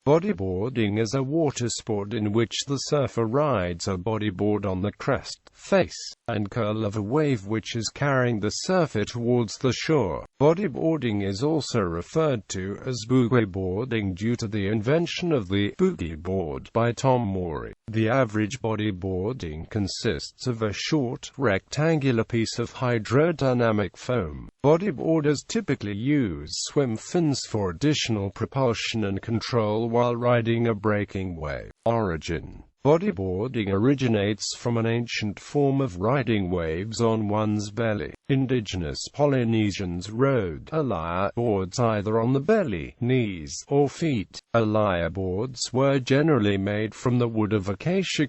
Bodyboarding is a water sport in which the surfer rides a bodyboard on the crest, face, and curl of a wave which is carrying the surfer towards the shore. Bodyboarding is also referred to as Boogieboarding due to the invention of the Boogie Board by Tom Morey. The average bodyboarding consists of a short, rectangular piece of hydrodynamic foam. Bodyboarders typically use swim fins for additional propulsion and control while riding a breaking wave. Origin: bodyboarding originates from an ancient form of riding waves on one's belly. Indigenous Polynesians rode alaya boards either on the belly, knees, or feet. Alaya boards were generally made from the wood of acacia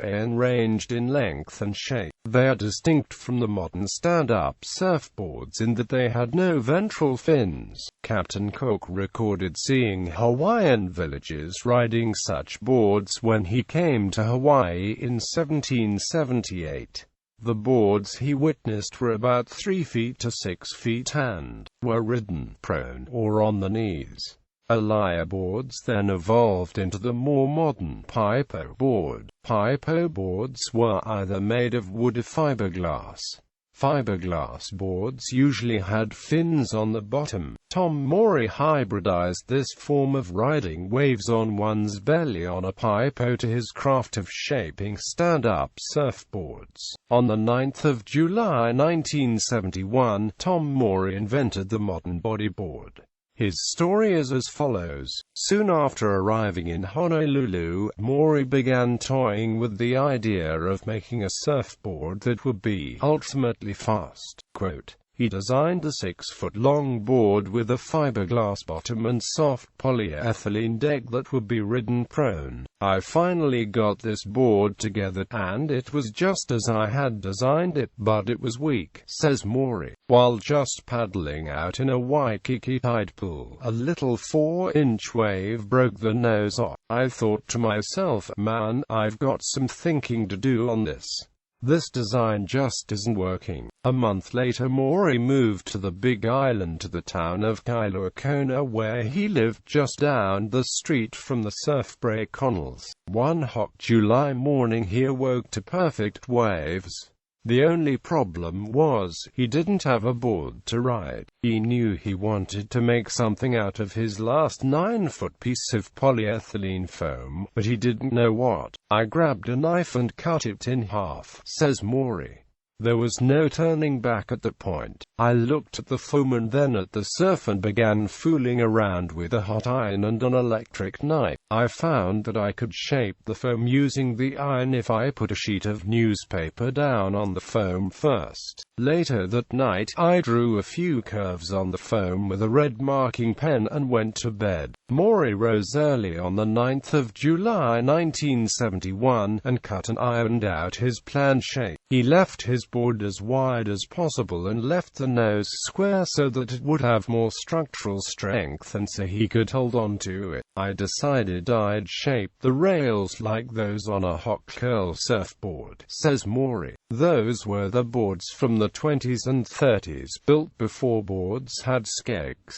and ranged in length and shape. They are distinct from the modern stand-up surfboards in that they had no ventral fins. Captain Cook recorded seeing Hawaiian villages riding such boards when he came to Hawaii in 1778. The boards he witnessed were about 3 feet to 6 feet and were ridden prone or on the knees. Alaya boards then evolved into the more modern pipo board. Pipo boards were either made of wood or fiberglass. Fiberglass boards usually had fins on the bottom. Tom Morey hybridized this form of riding waves on one's belly on a pipo to his craft of shaping stand-up surfboards. On the 9th of July 1971, Tom Morey invented the modern bodyboard. His story is as follows. Soon after arriving in Honolulu, Morey began toying with the idea of making a surfboard that would be ultimately fast. Quote, he designed a 6-foot-long board with a fiberglass bottom and soft polyethylene deck that would be ridden prone. I finally got this board together, and it was just as I had designed it, but it was weak, says Morey. While just paddling out in a Waikiki tide pool, a little 4-inch wave broke the nose off. I thought to myself, man, I've got some thinking to do on this. This design just isn't working. A month later, Morey moved to the Big Island to the town of Kailua Kona, where he lived just down the street from the surf break Connells. One hot July morning he awoke to perfect waves. The only problem was, he didn't have a board to ride. He knew he wanted to make something out of his last 9-foot piece of polyethylene foam, but he didn't know what. I grabbed a knife and cut it in half, says Morey. There was no turning back at that point. I looked at the foam and then at the surf and began fooling around with a hot iron and an electric knife. I found that I could shape the foam using the iron if I put a sheet of newspaper down on the foam first. Later that night, I drew a few curves on the foam with a red marking pen and went to bed. Morey rose early on the 9th of July 1971 and cut and ironed out his planned shape. He left his board as wide as possible and left the nose square so that it would have more structural strength and so he could hold on to it. I decided I'd shape the rails like those on a hot curl surfboard, says Morey. Those were the boards from the 20s and 30s, built before boards had skegs.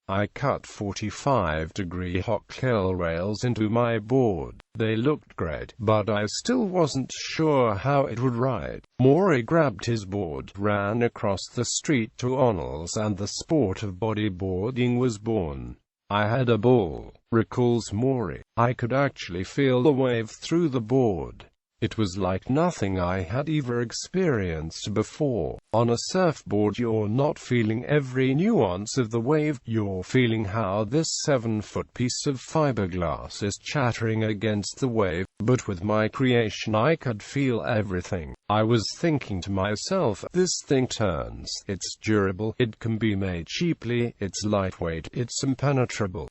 I cut 45-degree hot curl rails into my board. They looked great, but I still wasn't sure how it would ride. Morey grabbed his board, ran across the street to Connells, and the sport of bodyboarding was born. I had a ball, recalls Morey. I could actually feel the wave through the board. It was like nothing I had ever experienced before. On a surfboard, you're not feeling every nuance of the wave, you're feeling how this 7-foot piece of fiberglass is chattering against the wave. But with my creation I could feel everything. I was thinking to myself, this thing turns, it's durable, it can be made cheaply, it's lightweight, it's impenetrable.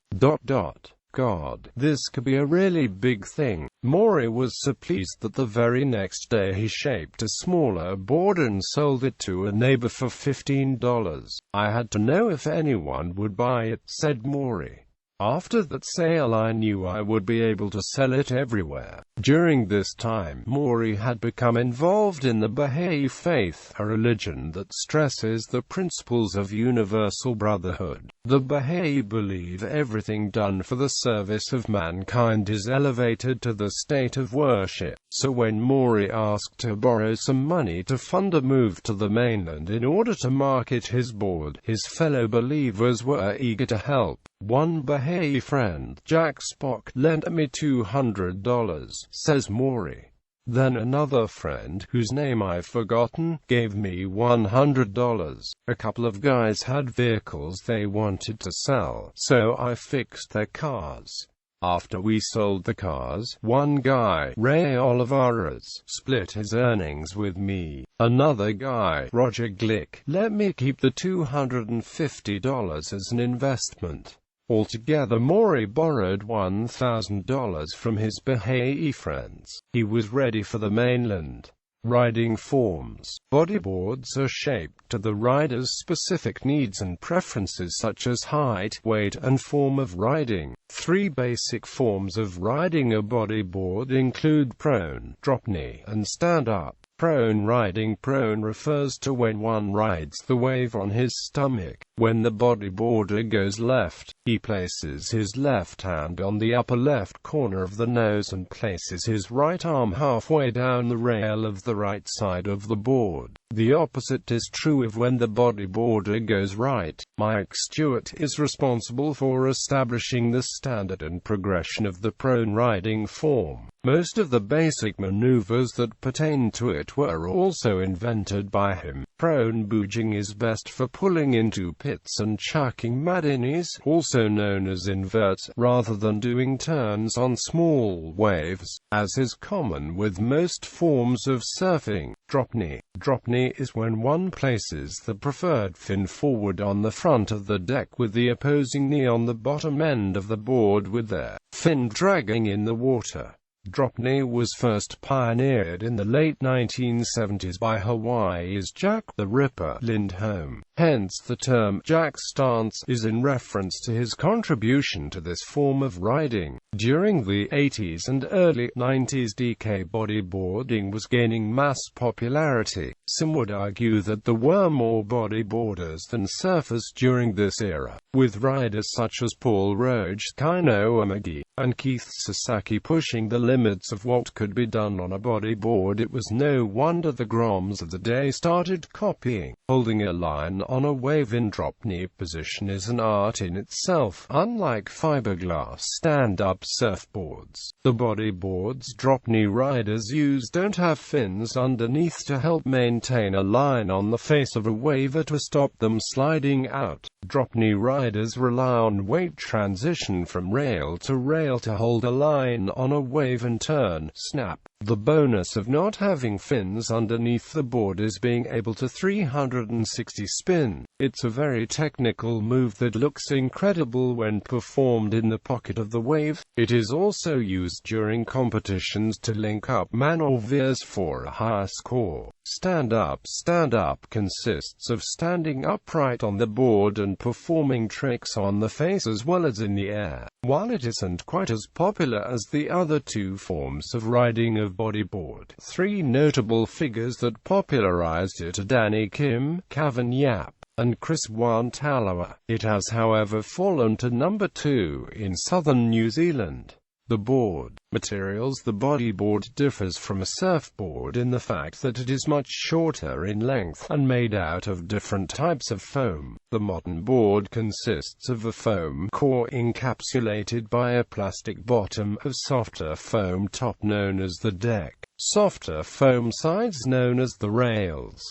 God, this could be a really big thing. Morey was so pleased that the very next day he shaped a smaller board and sold it to a neighbor for $15. I had to know if anyone would buy it, said Morey. After that sale I knew I would be able to sell it everywhere. During this time, Morey had become involved in the Baha'i faith, a religion that stresses the principles of universal brotherhood. The Baha'i believe everything done for the service of mankind is elevated to the state of worship. So when Morey asked to borrow some money to fund a move to the mainland in order to market his board, his fellow believers were eager to help. One Baha'i friend, Jack Spock, lent me $200, says Morey. Then another friend, whose name I've forgotten, gave me $100. A couple of guys had vehicles they wanted to sell, so I fixed their cars. After we sold the cars, one guy, Ray Olivares, split his earnings with me. Another guy, Roger Glick, let me keep the $250 as an investment. Altogether, Morey borrowed $1,000 from his Baha'i friends. He was ready for the mainland. Riding forms. Bodyboards are shaped to the rider's specific needs and preferences such as height, weight, and form of riding. Three basic forms of riding a bodyboard include prone, drop knee, and stand-up. Prone riding. Prone refers to when one rides the wave on his stomach. When the bodyboarder goes left, he places his left hand on the upper left corner of the nose and places his right arm halfway down the rail of the right side of the board. The opposite is true of when the bodyboarder goes right. Mike Stewart is responsible for establishing the standard and progression of the prone riding form. Most of the basic maneuvers that pertain to it were also invented by him. Prone booging is best for pulling into pits and chucking madinis, also known as inverts, rather than doing turns on small waves, as is common with most forms of surfing. Drop knee. Drop knee is when one places the preferred fin forward on the front of the deck with the opposing knee on the bottom end of the board with their fin dragging in the water. Drop knee was first pioneered in the late 1970s by Hawaii's Jack the Ripper Lindholm. Hence the term Jack stance is in reference to his contribution to this form of riding. During the 80s and early 90s, DK bodyboarding was gaining mass popularity. Some would argue that there were more bodyboarders than surfers during this era, with riders such as Paul Roach, Kainoa McGee, and Keith Sasaki pushing the limits of what could be done on a bodyboard. It was no wonder the Groms of the day started copying. Holding a line on a wave in drop knee position is an art in itself. Unlike fiberglass stand-up surfboards, the bodyboards drop knee riders use don't have fins underneath to help maintain a line on the face of a wave or to stop them sliding out. Drop knee riders rely on weight transition from rail to hold a line on a wave and turn, snap. The bonus of not having fins underneath the board is being able to 360 spin. It's a very technical move that looks incredible when performed in the pocket of the wave. It is also used during competitions to link up maneuvers for a higher score. Stand-up. Stand-up consists of standing upright on the board and performing tricks on the face as well as in the air. While it isn't quite as popular as the other two forms of riding of bodyboard, three notable figures that popularized it are Danny Kim, Kevin Yap, and Chris Wantalawa. It has however fallen to number 2 in southern New Zealand. The board materials. The bodyboard differs from a surfboard in the fact that it is much shorter in length, and made out of different types of foam. The modern board consists of a foam core encapsulated by a plastic bottom of softer foam top known as the deck, softer foam sides known as the rails.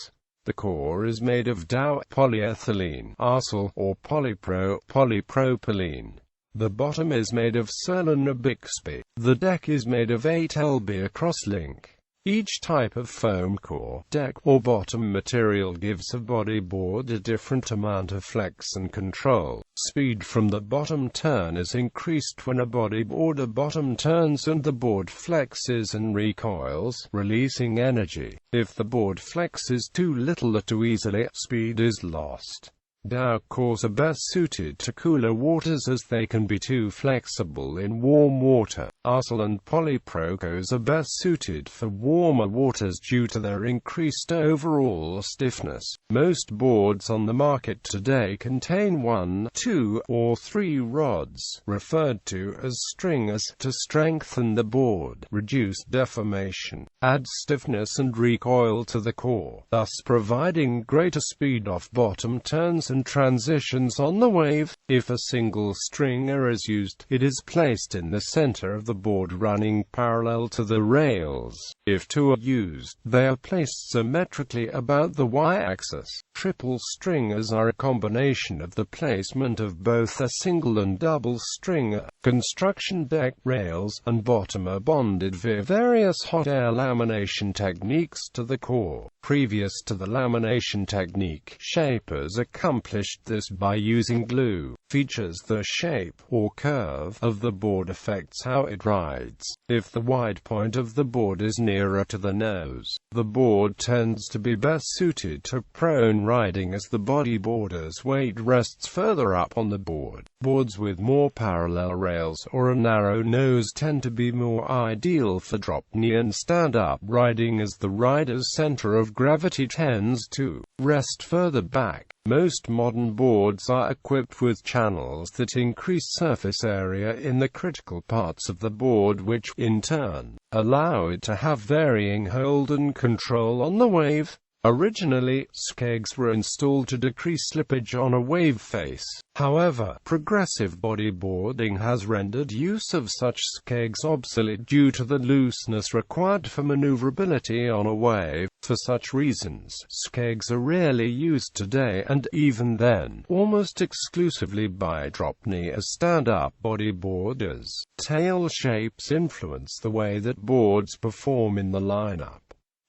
The core is made of Dow polyethylene, arsol, or polypropylene. The bottom is made of Surlyn or Bixby. The deck is made of 8LB crosslink. Each type of foam core, deck, or bottom material gives a bodyboard a different amount of flex and control. Speed from the bottom turn is increased when a bodyboarder bottom turns and the board flexes and recoils, releasing energy. If the board flexes too little or too easily, speed is lost. Dark cores are best suited to cooler waters as they can be too flexible in warm water. Arcel and polyprocos are best suited for warmer waters due to their increased overall stiffness. Most boards on the market today contain 1, 2, or 3 rods, referred to as stringers, to strengthen the board, reduce deformation, add stiffness and recoil to the core, thus providing greater speed off bottom turns and transitions on the wave. If a single stringer is used, it is placed in the center of the board running parallel to the rails. If 2 are used, they are placed symmetrically about the y-axis. Triple stringers are a combination of the placement of both a single and double stringer. Construction deck rails and bottom are bonded via various hot air lamination techniques to the core. Previous to the lamination technique, shapers accomplished this by using glue. Features: the shape or curve of the board affects how it rides. If the wide point of the board is nearer to the nose, the board tends to be best suited to prone riding as the bodyboarder's weight rests further up on the board. Boards with more parallel rails or a narrow nose tend to be more ideal for drop knee and stand-up riding as the rider's center of gravity tends to rest further back. Most modern boards are equipped with channels that increase surface area in the critical parts of the board, which, in turn, allow it to have varying hold and control on the wave. Originally, skegs were installed to decrease slippage on a wave face. However, progressive bodyboarding has rendered use of such skegs obsolete due to the looseness required for maneuverability on a wave. For such reasons, skegs are rarely used today, and even then, almost exclusively by drop knee as stand-up bodyboarders. Tail shapes influence the way that boards perform in the lineup.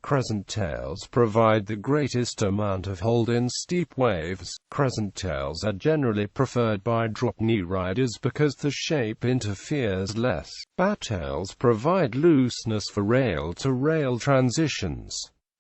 Crescent tails provide the greatest amount of hold in steep waves. Crescent tails are generally preferred by drop knee riders because the shape interferes less. Bat tails provide looseness for rail-to-rail transitions.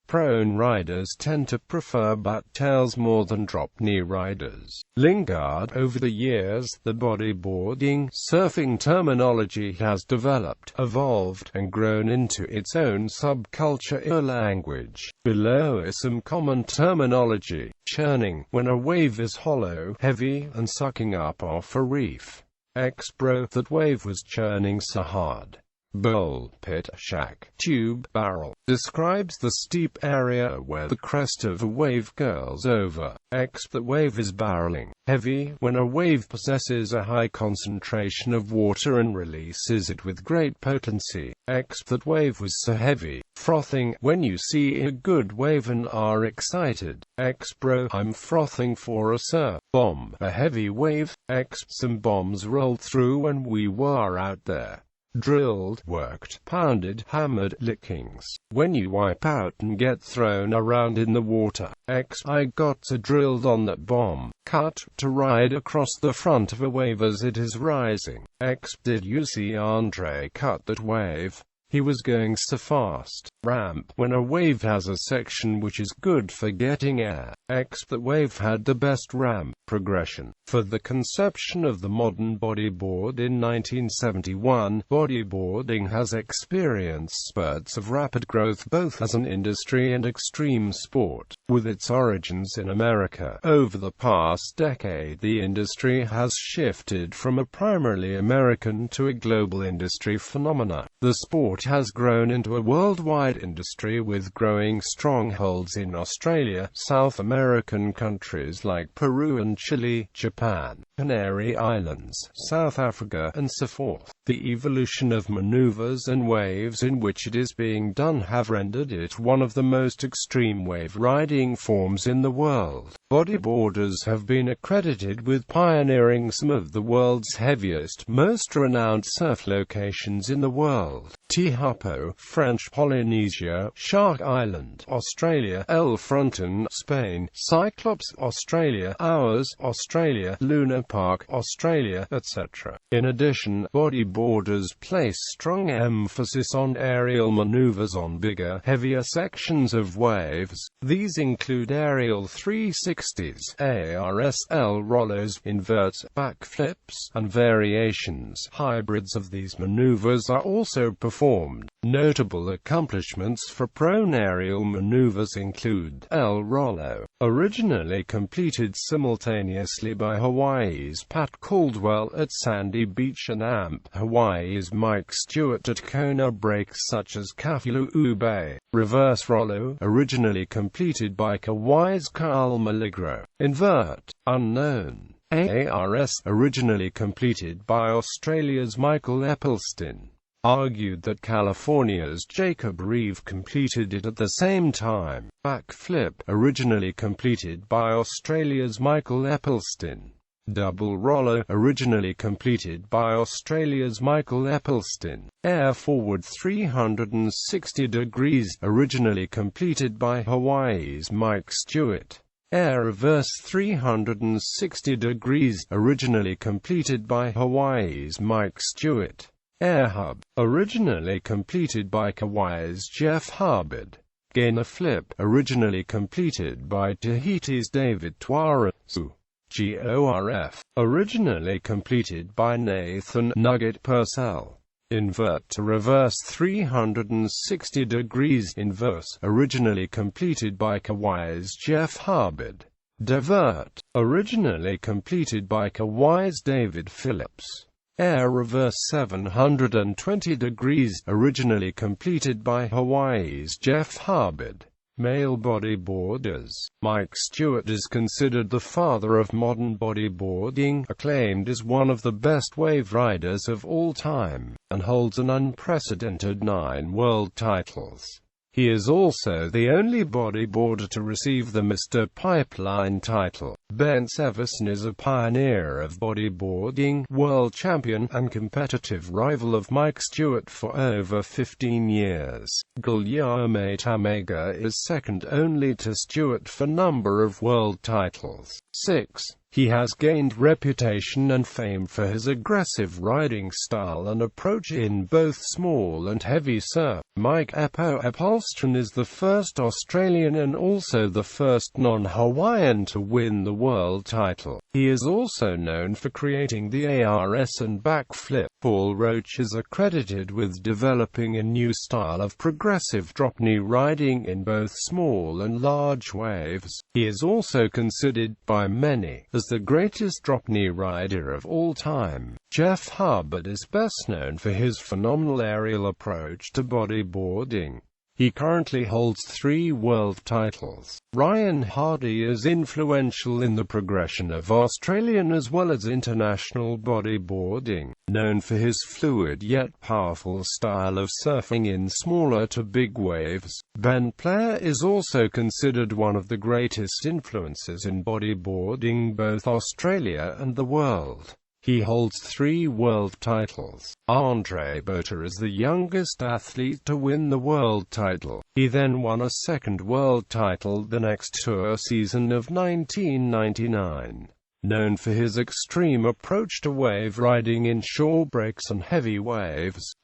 Prone riders tend to prefer bat tails more than drop knee riders. Lingard. Over the years, the bodyboarding, surfing terminology has developed, evolved, and grown into its own subculture or language. Below is some common terminology. Churning, when a wave is hollow, heavy, and sucking up off a reef. X-bro, that wave was churning so hard. Bowl, pit, shack, tube, barrel, describes the steep area where the crest of a wave curls over. X, the wave is barreling. Heavy, when a wave possesses a high concentration of water and releases it with great potency. X, that wave was so heavy. Frothing, when you see a good wave and are excited. X, bro, I'm frothing for a surf. Bomb, a heavy wave. X, some bombs rolled through when we were out there. Drilled, worked, pounded, hammered, lickings. When you wipe out and get thrown around in the water. X, I got so drilled on that bomb. Cut, to ride across the front of a wave as it is rising. X, did you see Andre cut that wave? He was going so fast. Ramp, when a wave has a section which is good for getting air. X, that wave had the best ramp progression. For the conception of the modern bodyboard in 1971, bodyboarding has experienced spurts of rapid growth both as an industry and extreme sport. With its origins in America, over the past decade the industry has shifted from a primarily American to a global industry phenomena. The sport has grown into a worldwide industry with growing strongholds in Australia, South American countries like Peru and Chile, Japan, Canary Islands, South Africa, and so forth. The evolution of maneuvers and waves in which it is being done have rendered it one of the most extreme wave riding forms in the world. Bodyboarders have been accredited with pioneering some of the world's heaviest, most renowned surf locations in the world. Tihapo, French Polynesia, Shark Island, Australia, El Fronton, Spain, Cyclops, Australia, Hours, Australia, Luna Park, Australia, etc. In addition, bodyboarders place strong emphasis on aerial maneuvers on bigger, heavier sections of waves. These include aerial 360 1960s. ARSL rollers, inverts, backflips, and variations. Hybrids of these maneuvers are also performed. Notable accomplishments for prone aerial maneuvers include L-Rollo, originally completed simultaneously by Hawaii's Pat Caldwell at Sandy Beach and AMP, Hawaii's Mike Stewart at Kona breaks such as Kafiluu Bay. Reverse Rollo, originally completed by Kauai's Kyle Maligro. Invert, unknown. ARS, originally completed by Australia's Michael Eppelston. Argued that California's Jacob Reeve completed it at the same time. Backflip, originally completed by Australia's Michael Eppelston. Double Rollo, originally completed by Australia's Michael Eppelston. Air Forward 360 degrees, originally completed by Hawaii's Mike Stewart. Air Reverse 360 degrees, originally completed by Hawaii's Mike Stewart. Air Hub, originally completed by Kauai's Jeff Hubbard. Gainer Flip, originally completed by Tahiti's David Tuarasu. GORF, originally completed by Nathan Nugget Purcell. Invert to reverse 360 degrees, inverse, originally completed by Kauai's Jeff Hubbard. Divert, originally completed by Kauai's David Phillips. Air Reverse 720 degrees, originally completed by Hawaii's Jeff Hubbard. Male bodyboarders. Mike Stewart is considered the father of modern bodyboarding, acclaimed as one of the best wave riders of all time, and holds an unprecedented 9 world titles. He is also the only bodyboarder to receive the Mr. Pipeline title. Ben Severson is a pioneer of bodyboarding, world champion, and competitive rival of Mike Stewart for over 15 years. Guilherme Tamega is second only to Stewart for number of world titles. 6. He has gained reputation and fame for his aggressive riding style and approach in both small and heavy surf. Mike Eppelston is the first Australian and also the first non-Hawaiian to win the world title. He is also known for creating the ARS and backflip. Paul Roach is accredited with developing a new style of progressive drop knee riding in both small and large waves. He is also considered by many as the greatest drop knee rider of all time. Jeff Hubbard is best known for his phenomenal aerial approach to bodyboarding. He currently holds 3 world titles. Ryan Hardy is influential in the progression of Australian as well as international bodyboarding, known for his fluid yet powerful style of surfing in smaller to big waves. Ben Player is also considered one of the greatest influences in bodyboarding both Australia and the world. He holds 3 world titles. Andre Bota is the youngest athlete to win the world title. He then won a second world title the next tour season of 1999. Known for his extreme approach to wave riding in shore breaks and heavy waves.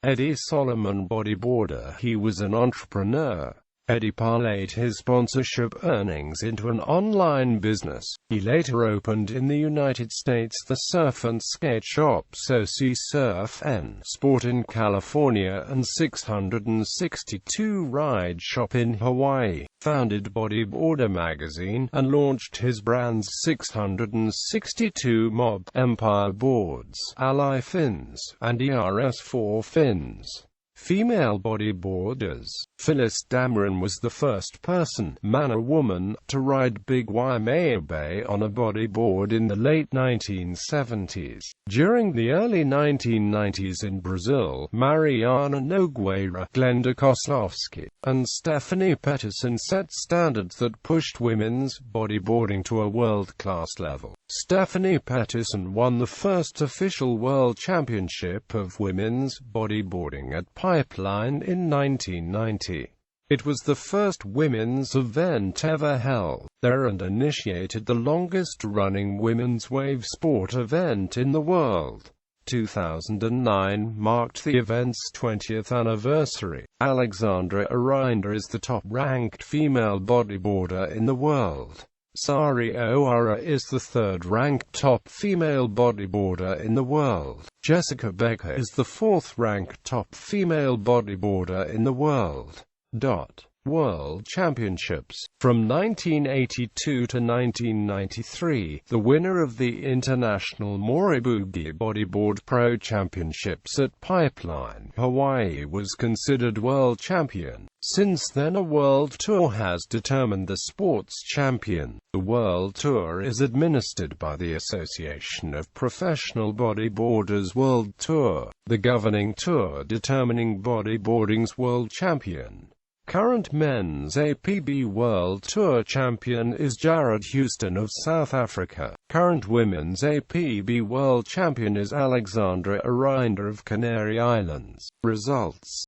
Eddie Solomon bodyboarder. He was an entrepreneur. Eddie parlayed his sponsorship earnings into an online business. He later opened in the United States the surf and skate shop Soci Surf and Sport in California and 662 Ride Shop in Hawaii, founded Bodyboarder magazine, and launched his brand's 662 Mob, Empire boards, Ally fins, and ERS4 fins. Female bodyboarders. Phyllis Dameron was the first person, man or woman, to ride Big Waimea Bay on a bodyboard in the late 1970s. During the early 1990s in Brazil, Mariana Nogueira, Glenda Kozlowski, and Stephanie Peterson set standards that pushed women's bodyboarding to a world-class level. Stephanie Peterson won the first official world championship of women's bodyboarding at Pipeline in 1990. It was the first women's event ever held there and initiated the longest-running women's wave sport event in the world. 2009 marked the event's 20th anniversary. Alexandra Arinder is the top-ranked female bodyboarder in the world. Sari O'Hara is the third-ranked top female bodyboarder in the world. Jessica Becker is the fourth-ranked top female bodyboarder in the world. World Championships. From 1982 to 1993, the winner of the International Morey Boogie Bodyboard Pro Championships at Pipeline, Hawaii was considered world champion. Since then, a world tour has determined the sport's champion. The World Tour is administered by the Association of Professional Bodyboarders World Tour, the governing tour determining bodyboarding's world champion. Current men's APB World Tour champion is Jared Houston of South Africa. Current women's APB World champion is Alexandra Arinder of Canary Islands. Results.